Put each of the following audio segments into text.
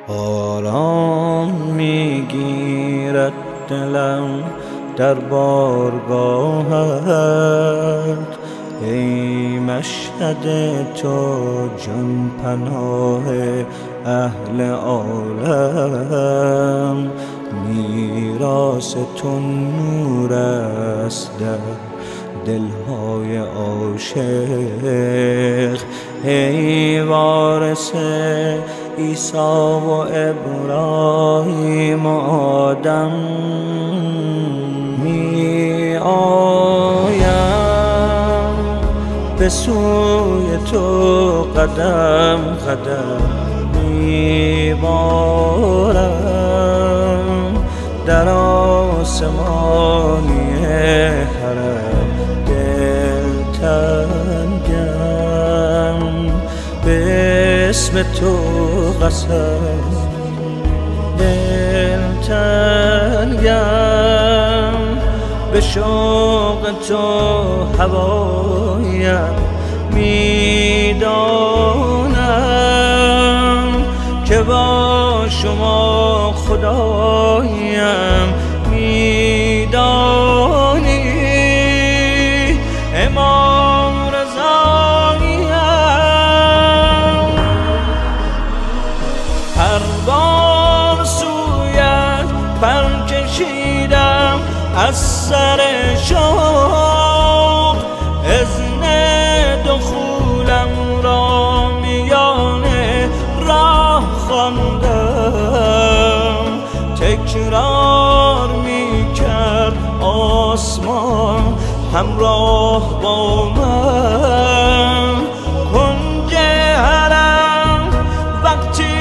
آرام میگیرد دلم در بارگاهت، ای مشهد تو جان پناه اهل عالم. میراث تو نور است در دلهای عاشق، ای وارث عیسی و ابراهیم و آدم. می آیم به سوی تو قدم قدم، می بارم در آسمانی حرم. دلتنگم به اسم تو قسم، دلتنگم به شوق تو هوایم. میدانم که با شما خدایم، میدانی امام رضاییم. هر بار سویت پر کشیدم از سر شوق، اذن دخولم را میان راه خواندم. تکرار میکرد آسمان همراه با من، کنج حرم وقتی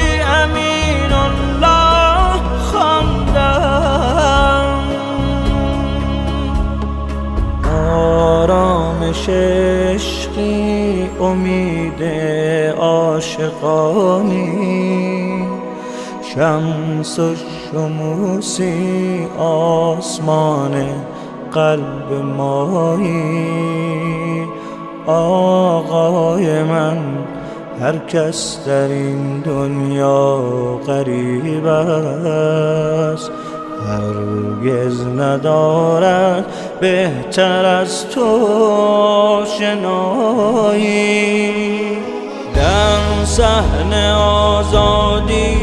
امین الله خواندم. آرامش عشقی امید عاشقانی، شمس و شموسی آسمان قلب مایی. آقای من هر کس در این دنیا غریب است، هرگز ندارد بهتر از تو آشنایی. در صحن آزادی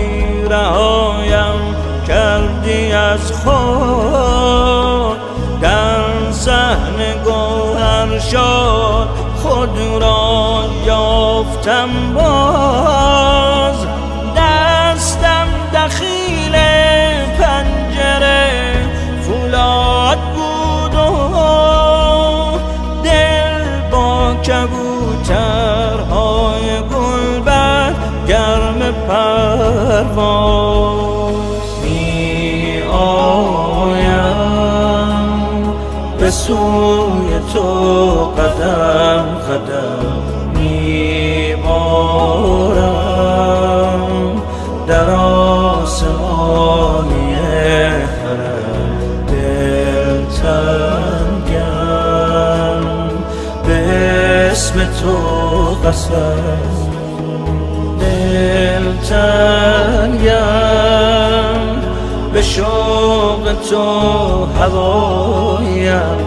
رهایم کردی از خود، در صحن گوهر شد خود را یافتم باز. دستم دخیل پنجره فولاد بود و دل با کبوترهای گلبر گرم پرواز. می آیم به سوی تو قدم قدم، می بارم در آسمانی حرم. دلتنگم به اسم تو قسم، دلتنگم به شوق تو هوایم.